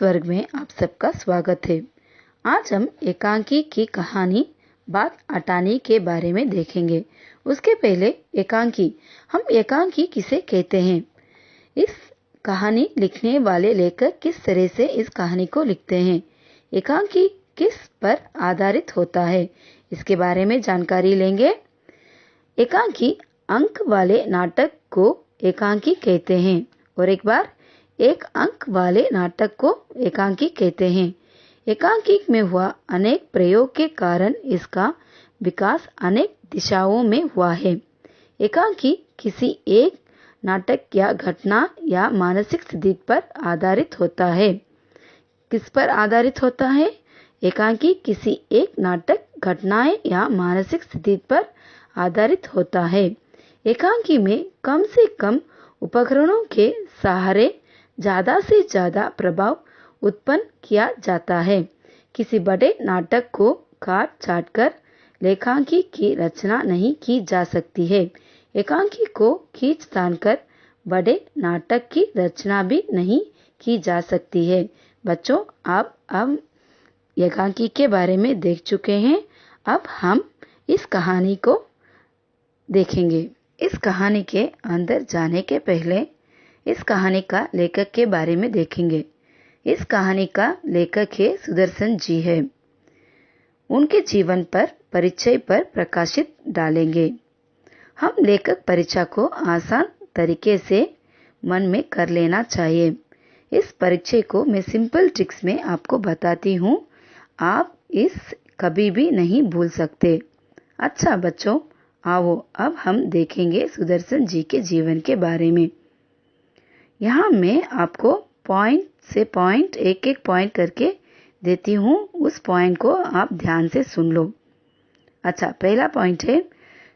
वर्ग में आप सबका स्वागत है। आज हम एकांकी की कहानी बात अटानी के बारे में देखेंगे। उसके पहले हम एकांकी किसे कहते हैं, इस कहानी लिखने वाले लेखक किस तरह से इस कहानी को लिखते हैं, एकांकी किस पर आधारित होता है, इसके बारे में जानकारी लेंगे। एकांकी अंक वाले नाटक को एकांकी कहते हैं और एक अंक वाले नाटक को एकांकी कहते हैं। एकांकी में हुआ अनेक प्रयोग के कारण इसका विकास अनेक दिशाओं में हुआ है। एकांकी किसी एक नाटक या घटना या मानसिक स्थिति पर आधारित होता है। किस पर आधारित होता है? एकांकी किसी एक नाटक, घटनाएं या मानसिक स्थिति पर आधारित होता है। एकांकी में कम से कम उपकरणों के सहारे ज्यादा से ज्यादा प्रभाव उत्पन्न किया जाता है। किसी बड़े नाटक को काट छाट कर लेखांकी की रचना नहीं की जा सकती है। एकांकी को खींच तान कर बड़े नाटक की रचना भी नहीं की जा सकती है। बच्चों, अब एकांकी के बारे में देख चुके हैं। अब हम इस कहानी को देखेंगे। इस कहानी के अंदर जाने के पहले इस कहानी का लेखक के बारे में देखेंगे। इस कहानी का लेखक है सुदर्शन जी है। उनके जीवन पर परिचय पर प्रकाशित डालेंगे। हम लेखक परिचय को आसान तरीके से मन में कर लेना चाहिए। इस परिचय को मैं सिंपल ट्रिक्स में आपको बताती हूँ, आप इस कभी भी नहीं भूल सकते। अच्छा बच्चों, आओ अब हम देखेंगे सुदर्शन जी के जीवन के बारे में। यहाँ मैं आपको पॉइंट से पॉइंट एक एक पॉइंट करके देती हूँ, उस पॉइंट को आप ध्यान से सुन लो। अच्छा, पहला पॉइंट है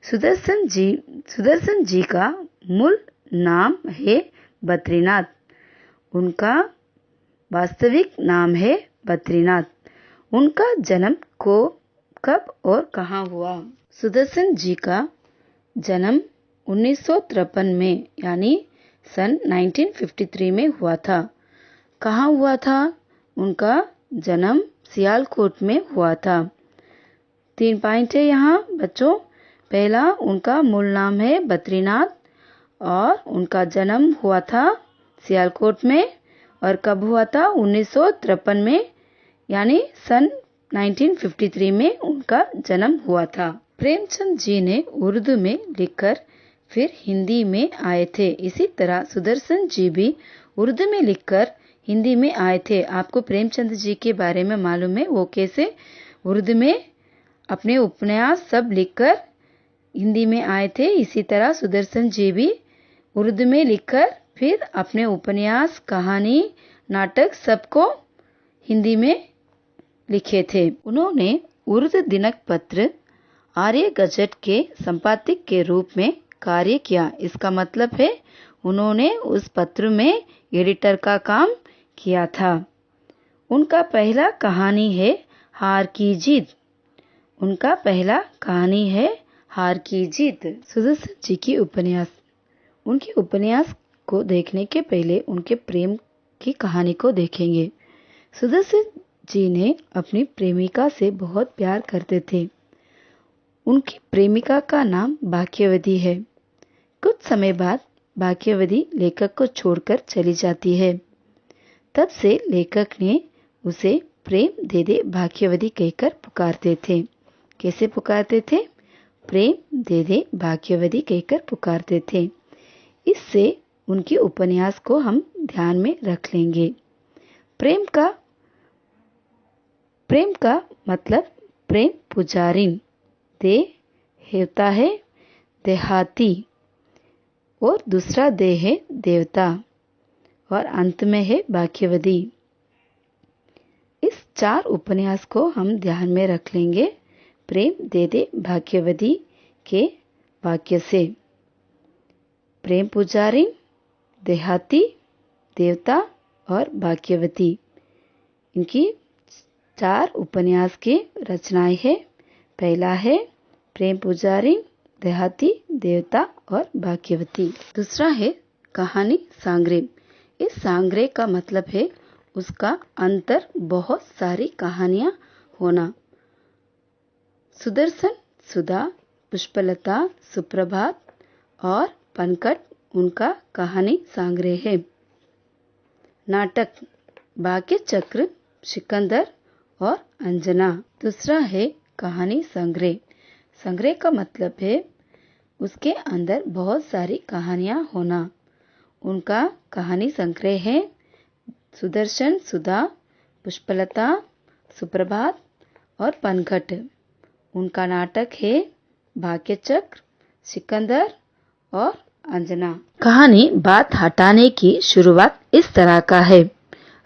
सुदर्शन जी का मूल नाम है बद्रीनाथ। उनका वास्तविक नाम है बद्रीनाथ। उनका जन्म कब और कहाँ हुआ? सुदर्शन जी का जन्म 1953 में यानी सन 1953 में हुआ था। कहाँ हुआ था? उनका जन्म सियालकोट में हुआ था। 3 पॉइंट है यहाँ बच्चों। पहला, उनका मूल नाम है बद्रीनाथ और उनका जन्म हुआ था सियालकोट में। और कब हुआ था? 1953 में यानी सन 1953 में उनका जन्म हुआ था। प्रेमचंद जी ने उर्दू में लिखकर फिर हिंदी में आए थे। इसी तरह सुदर्शन जी भी उर्दू में लिखकर हिंदी में आए थे। आपको प्रेमचंद जी के बारे में मालूम है, वो कैसे उर्दू में अपने उपन्यास सब लिखकर हिंदी में आए थे। इसी तरह सुदर्शन जी भी उर्दू में लिखकर फिर अपने उपन्यास, कहानी, नाटक सबको हिंदी में लिखे थे। उन्होंने उर्दू दिनक पत्र आर्य गजट के संपादक के रूप में कार्य किया। इसका मतलब है उन्होंने उस पत्र में एडिटर का काम किया था। उनका पहला कहानी है हार की जीत। उनका पहला कहानी है हार की जीत। सुदर्शन जी की उनके उपन्यास को देखने के पहले उनके प्रेम की कहानी को देखेंगे। सुदर्शन जी ने अपनी प्रेमिका से बहुत प्यार करते थे। उनकी प्रेमिका का नाम भाग्यवती है। कुछ समय बाद भाग्यवती लेखक को छोड़कर चली जाती है। तब से लेखक ने उसे प्रेम दे दे भाग्यवती कहकर पुकारते थे। कैसे पुकारते थे? प्रेम दे दे भाग्यवती कहकर पुकारते थे। इससे उनके उपन्यास को हम ध्यान में रख लेंगे। प्रेम का मतलब प्रेम पुजारिन, दे होता है देहाती और दूसरा दे है देवता और अंत में है भाग्यवती। इस 4 उपन्यास को हम ध्यान में रख लेंगे प्रेम दे दे भाग्यवती के वाक्य से। प्रेम पुजारिन, देहाती, देवता और भाग्यवती, इनकी 4 उपन्यास की रचनाएं है। पहला है प्रेम पुजारिन, देहाती, देवता और भाग्यवती। दूसरा है कहानी सांग्रे। इस सांग्रे का मतलब है उसका अंतर बहुत सारी कहानियाँ होना। सुदर्शन, सुधा, पुष्पलता, सुप्रभात और पनकट उनका कहानी संग्रह है। नाटक भाग्य चक्र, सिकंदर और अंजना। दूसरा है कहानी संग्रह। संग्रह का मतलब है उसके अंदर बहुत सारी कहानियाँ होना। उनका कहानी संग्रह है सुदर्शन, सुधा, पुष्पलता, सुप्रभात और पनघट। उनका नाटक है भाग्य चक्र, सिकंदर और अंजना। कहानी बात हटाने की शुरुआत इस तरह का है।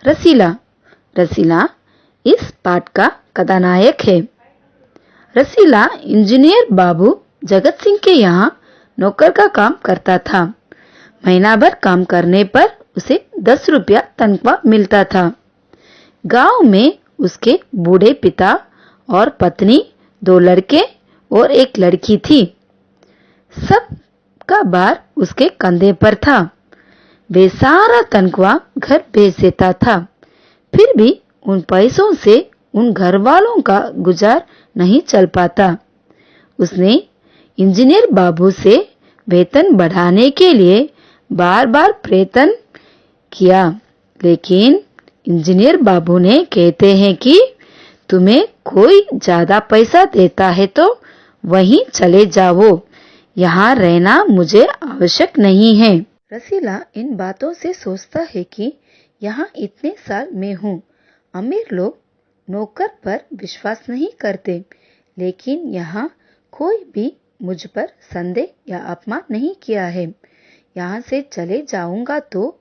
रसीला। रसीला इस पाठ का कथानायक है। रसीला इंजीनियर बाबू जगत सिंह के यहाँ नौकर का काम करता था। महीना भर काम करने पर उसे 10 रुपया तनख्वाह मिलता था। गांव में उसके बूढ़े पिता और पत्नी, 2 लड़के और 1 लड़की थी। सब का भार उसके कंधे पर था। वे सारा तनख्वाह घर भेज देता था। फिर भी उन पैसों से उन घर वालों का गुजार नहीं चल पाता। उसने इंजीनियर बाबू से वेतन बढ़ाने के लिए बार बार प्रयत्न किया, लेकिन इंजीनियर बाबू ने कहते हैं कि तुम्हें कोई ज्यादा पैसा देता है तो वहीं चले जाओ, यहाँ रहना मुझे आवश्यक नहीं है। रसीला इन बातों से सोचता है कि यहाँ इतने साल मैं हूँ, अमीर लोग नौकर पर विश्वास नहीं करते, लेकिन यहाँ कोई भी मुझ पर संदेह या अपमान नहीं किया है। यहाँ से चले जाऊंगा तो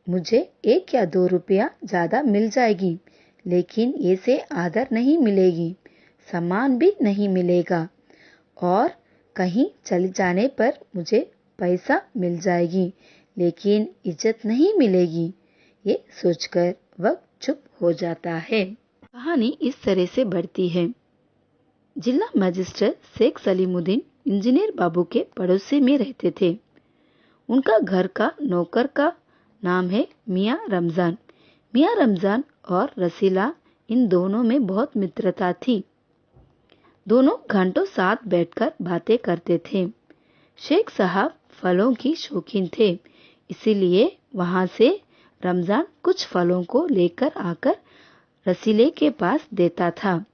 मुझे 1 या 2 रुपया ज्यादा मिल जाएगी, लेकिन ये से आदर नहीं मिलेगी, सम्मान भी नहीं मिलेगा और कहीं चले जाने पर मुझे पैसा मिल जाएगी, लेकिन इज्जत नहीं मिलेगी। ये सोचकर वह चुप हो जाता है। कहानी इस तरह से बढ़ती है। जिला मजिस्ट्रेट शेख सलीमुद्दीन इंजीनियर बाबू के पड़ोसी में रहते थे। उनका घर का नौकर का नाम है मियाँ रमजान। मियाँ रमजान और रसीला इन दोनों में बहुत मित्रता थी। दोनों घंटों साथ बैठकर बातें करते थे। शेख साहब फलों की शौकीन थे, इसीलिए वहां से रमजान कुछ फलों को लेकर आकर रसीले के पास देता था।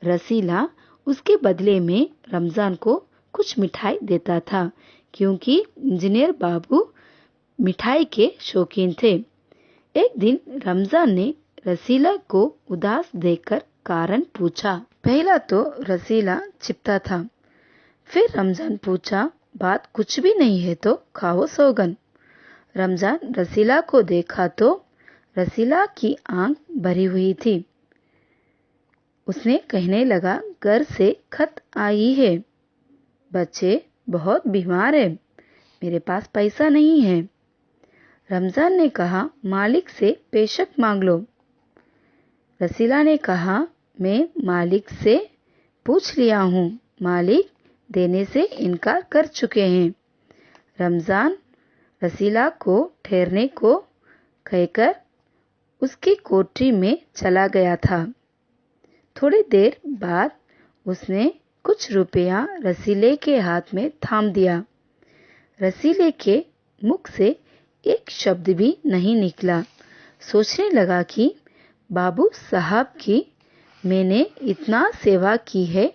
रसीला उसके बदले में रमजान को कुछ मिठाई देता था, क्योंकि इंजीनियर बाबू मिठाई के शौकीन थे। एक दिन रमजान ने रसीला को उदास देखकर कारण पूछा। पहला तो रसीला छिपता था, फिर रमजान पूछा, बात कुछ भी नहीं है तो खाओ सौगन। रमजान रसीला को देखा तो रसीला की आंख भरी हुई थी। उसने कहने लगा, घर से खत आई है, बच्चे बहुत बीमार है, मेरे पास पैसा नहीं है। रमजान ने कहा, मालिक से पेशक मांग लो। रसीला ने कहा, मैं मालिक से पूछ लिया हूँ, मालिक देने से इनकार कर चुके हैं। रमजान रसीला को ठहरने को कहकर उसकी कोठरी में चला गया था। थोड़ी देर बाद उसने कुछ रुपया रसीले के हाथ में थाम दिया। रसीले के मुख से एक शब्द भी नहीं निकला। सोचने लगा कि बाबू साहब की मैंने इतना सेवा की है,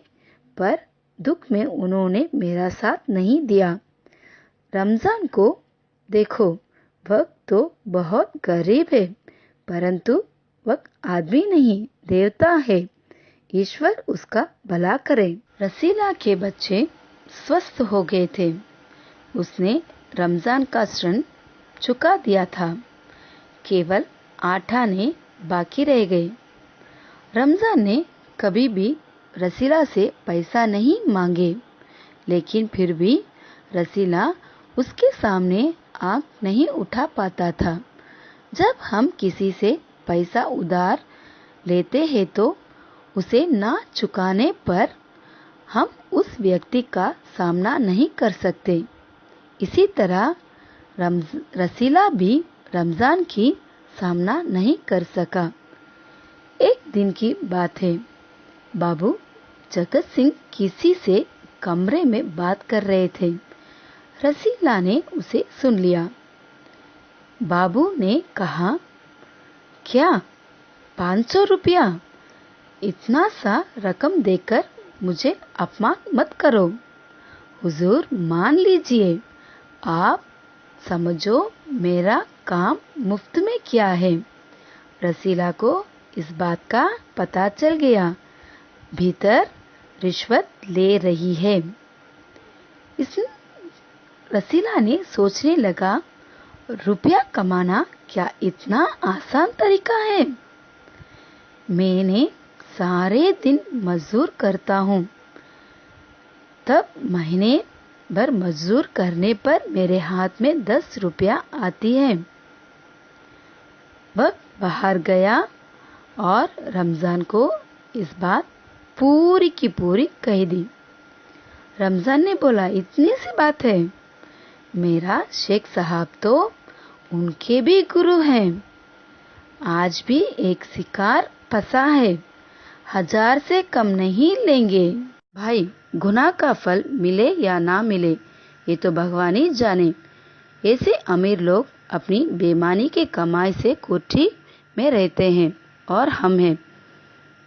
पर दुख में उन्होंने मेरा साथ नहीं दिया। रमजान को देखो, वह तो बहुत गरीब है, परंतु वह आदमी नहीं देवता है, ईश्वर उसका भला करे। रसीला के बच्चे स्वस्थ हो गए थे। उसने रमजान का ऋण चुका दिया था, केवल 8 आने बाकी रह गए। रमजान ने कभी भी रसीला से पैसा नहीं मांगे, लेकिन फिर भी रसीला उसके सामने आंख नहीं उठा पाता था। जब हम किसी से पैसा उधार लेते हैं तो उसे ना चुकाने पर हम उस व्यक्ति का सामना नहीं कर सकते। इसी तरह रसीला भी रमजान की सामना नहीं कर सका। एक दिन की बात है, बाबू जगत सिंह किसी से कमरे में बात कर रहे थे। रसीला ने उसे सुन लिया। बाबू ने कहा, क्या 500 रुपया? इतना सा रकम देकर मुझे अपमान मत करो। हुजूर मान लीजिए, आप समझो मेरा काम मुफ्त में किया है। रसीला को इस बात का पता चल गया, भीतर रिश्वत ले रही है। इस रसीला ने सोचने लगा, रुपया कमाना क्या इतना आसान तरीका है? मैंने सारे दिन मजदूर करता हूँ, तब महीने भर मजदूर करने पर मेरे हाथ में 10 रुपया आती है। वह बाहर गया और रमजान को इस बात पूरी की पूरी कह दी। रमजान ने बोला, इतनी सी बात है? मेरा शेख साहब तो उनके भी गुरु हैं। आज भी एक शिकार फंसा है, 1000 से कम नहीं लेंगे। भाई, गुनाह का फल मिले या ना मिले ये तो भगवान ही जाने। ऐसे अमीर लोग अपनी बेईमानी के कमाई से कोठी में रहते हैं और हम हैं।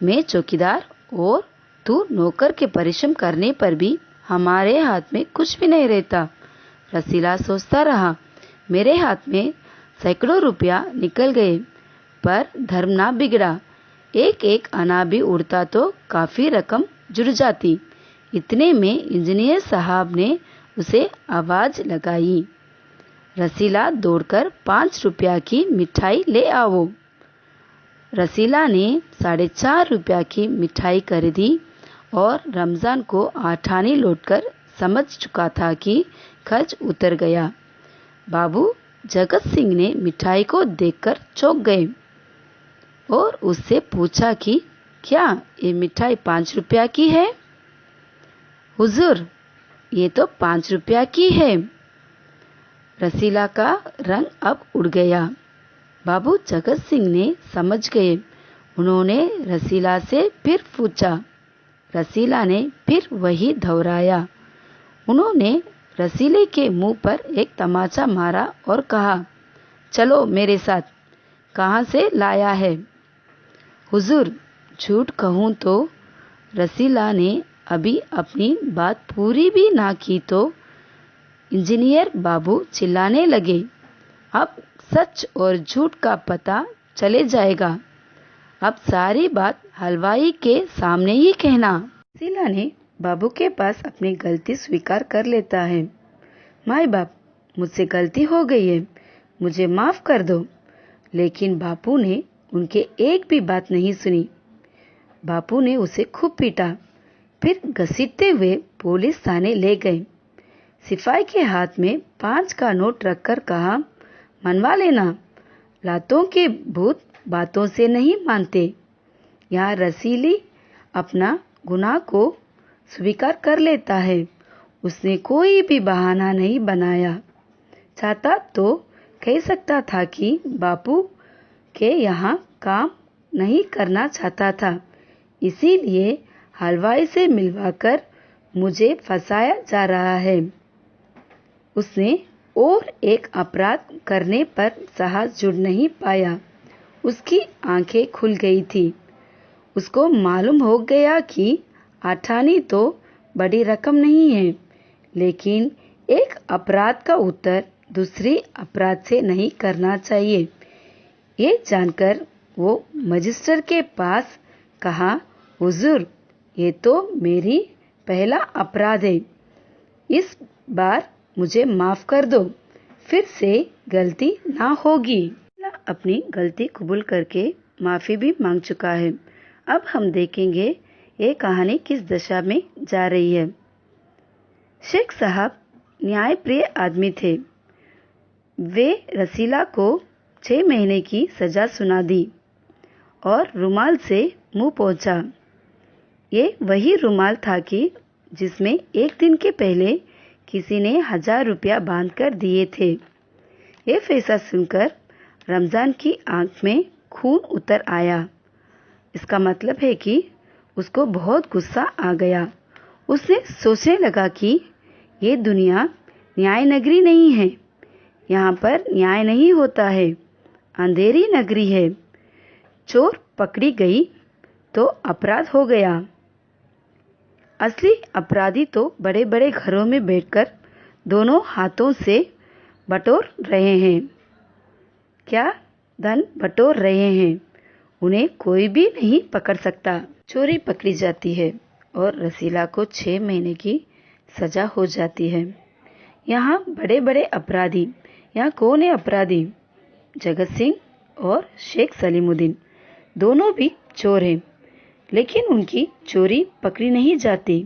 मैं चौकीदार और तू नौकर के परिश्रम करने पर भी हमारे हाथ में कुछ भी नहीं रहता। रसीला सोचता रहा, मेरे हाथ में सैकड़ों रुपया निकल गए, पर धर्म ना बिगड़ा। एक एक आना भी उड़ता तो काफी रकम जुड़ जाती। इतने में इंजीनियर साहब ने उसे आवाज लगाई, रसीला दौड़कर 5 रुपया की मिठाई ले आओ। रसीला ने 4.5 रुपया की मिठाई खरीदी और रमजान को आठानी लौटकर समझ चुका था कि खर्च उतर गया। बाबू जगत सिंह ने मिठाई को देखकर चौंक गए और उससे पूछा कि क्या ये मिठाई 5 रुपया की है? हुजूर, ये तो 5 रुपया की है। रसीला का रंग अब उड़ गया। बाबू जगत सिंह ने समझ गए। उन्होंने रसीला से फिर पूछा। रसीला ने फिर वही दोहराया। उन्होंने रसीले के मुंह पर एक तमाचा मारा और कहा, चलो मेरे साथ। कहाँ से लाया है? हुजूर, झूठ कहूँ तो रसीला ने अभी अपनी बात पूरी भी ना की तो इंजीनियर बाबू चिल्लाने लगे, अब सच और झूठ का पता चले जाएगा। अब सारी बात हलवाई के सामने ही कहना। रसीला ने बाबू के पास अपनी गलती स्वीकार कर लेता है। माई बाप, मुझसे गलती हो गई है, मुझे माफ कर दो। लेकिन बापू ने उनके एक भी बात नहीं सुनी। बापू ने उसे खूब पीटा, फिर घसीटते हुए पुलिस थाने ले गए। सिपाही के हाथ में 5 का नोट रखकर कहा, मनवा लेना, लातों के भूत बातों से नहीं मानते। यहाँ रसीली अपना गुनाह को स्वीकार कर लेता है। उसने कोई भी बहाना नहीं बनाया। चाहता तो कह सकता था कि बापू के यहाँ काम नहीं करना चाहता था, इसीलिए हलवाई से मिलवाकर मुझे फंसाया जा रहा है। उसने और एक अपराध करने पर साहस जुड़ नहीं पाया। उसकी आंखें खुल गई थी। उसको मालूम हो गया कि आठानी तो बड़ी रकम नहीं है, लेकिन एक अपराध का उत्तर दूसरी अपराध से नहीं करना चाहिए। ये जानकर वो मजिस्टर के पास कहा, हुजूर, ये तो मेरी पहला अपराध है, इस बार मुझे माफ कर दो, फिर से गलती ना होगी। अपनी गलती कबूल करके माफी भी मांग चुका है। अब हम देखेंगे ये कहानी किस दशा में जा रही है। शेख साहब न्यायप्रिय आदमी थे। वे रसीला को 6 महीने की सजा सुना दी और रुमाल से मुंह पोंछा। ये वही रुमाल था कि जिसमें एक दिन के पहले किसी ने 1000 रुपया बांधकर दिए थे। ये फैसला सुनकर रमज़ान की आंख में खून उतर आया। इसका मतलब है कि उसको बहुत गुस्सा आ गया। उसने सोचने लगा कि ये दुनिया न्याय नगरी नहीं है, यहाँ पर न्याय नहीं होता है, अंधेरी नगरी है। चोर पकड़ी गई तो अपराध हो गया। असली अपराधी तो बड़े बड़े घरों में बैठकर दोनों हाथों से बटोर रहे हैं, क्या धन बटोर रहे हैं। उन्हें कोई भी नहीं पकड़ सकता। चोरी पकड़ी जाती है और रसीला को 6 महीने की सजा हो जाती है। यहाँ बड़े बड़े अपराधी, यहाँ कौन है अपराधी? जगत सिंह और शेख सलीमुद्दीन दोनों भी चोर हैं, लेकिन उनकी चोरी पकड़ी नहीं जाती।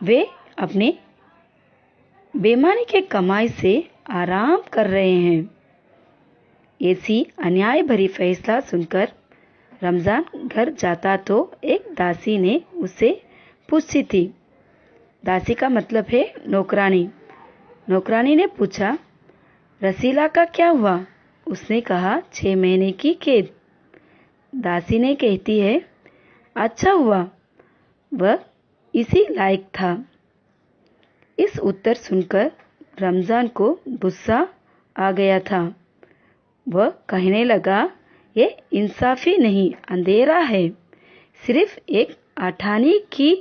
वे अपने बेईमानी के कमाई से आराम कर रहे हैं। ऐसी अन्याय भरी फैसला सुनकर रमज़ान घर जाता तो एक दासी ने उससे पूछी थी। दासी का मतलब है नौकरानी। नौकरानी ने पूछा, रसीला का क्या हुआ? उसने कहा 6 महीने की कैद। दासी ने कहती है, अच्छा हुआ, वह इसी लायक था। इस उत्तर सुनकर रमज़ान को गुस्सा आ गया था। वह कहने लगा, ये इंसाफी नहीं, अंधेरा है। सिर्फ एक आठानी की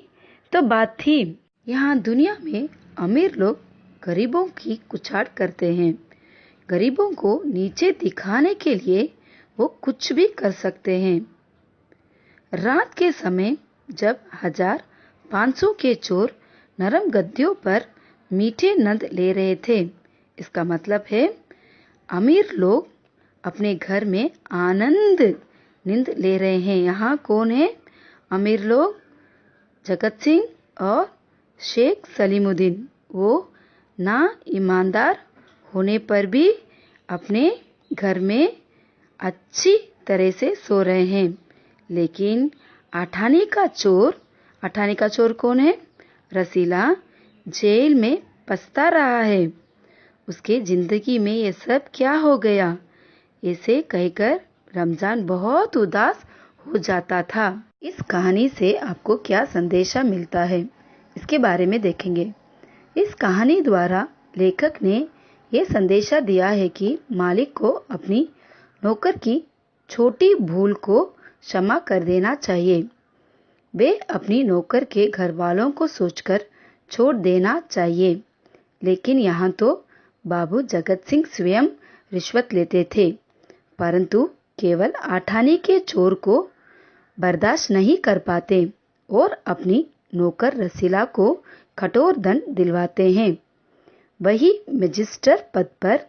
तो बात थी। यहाँ दुनिया में अमीर लोग गरीबों की कुछाड़ करते हैं। गरीबों को नीचे दिखाने के लिए वो कुछ भी कर सकते हैं। रात के समय जब 1500 के चोर नरम गद्दियों पर मीठे नंद ले रहे थे, इसका मतलब है अमीर लोग अपने घर में आनंद नींद ले रहे हैं। यहाँ कौन है अमीर लोग? जगत सिंह और शेख सलीमुद्दीन। वो ना ईमानदार होने पर भी अपने घर में अच्छी तरह से सो रहे हैं। लेकिन आठानी का चोर कौन है? रसीला जेल में पछता रहा है। उसके जिंदगी में ये सब क्या हो गया? ऐसे कहकर रमज़ान बहुत उदास हो जाता था। इस कहानी से आपको क्या संदेशा मिलता है, इसके बारे में देखेंगे। इस कहानी द्वारा लेखक ने यह संदेशा दिया है कि मालिक को अपनी नौकर की छोटी भूल को क्षमा कर देना चाहिए। वे अपनी नौकर के घर वालों को सोचकर छोड़ देना चाहिए। लेकिन यहाँ तो बाबू जगत सिंह स्वयं रिश्वत लेते थे, परंतु केवल आठानी के चोर को बर्दाश्त नहीं कर पाते और अपनी नौकर रसीला को कठोर दंड दिलवाते हैं। वही मजिस्टर पद पर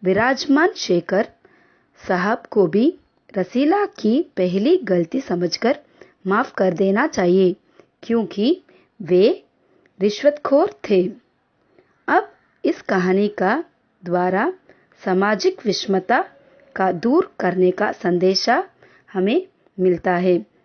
विराजमान शेखर साहब को भी रसीला की पहली गलती समझकर माफ कर देना चाहिए, क्योंकि वे रिश्वतखोर थे। अब इस कहानी का द्वारा सामाजिक विषमता का दूर करने का संदेशा हमें मिलता है।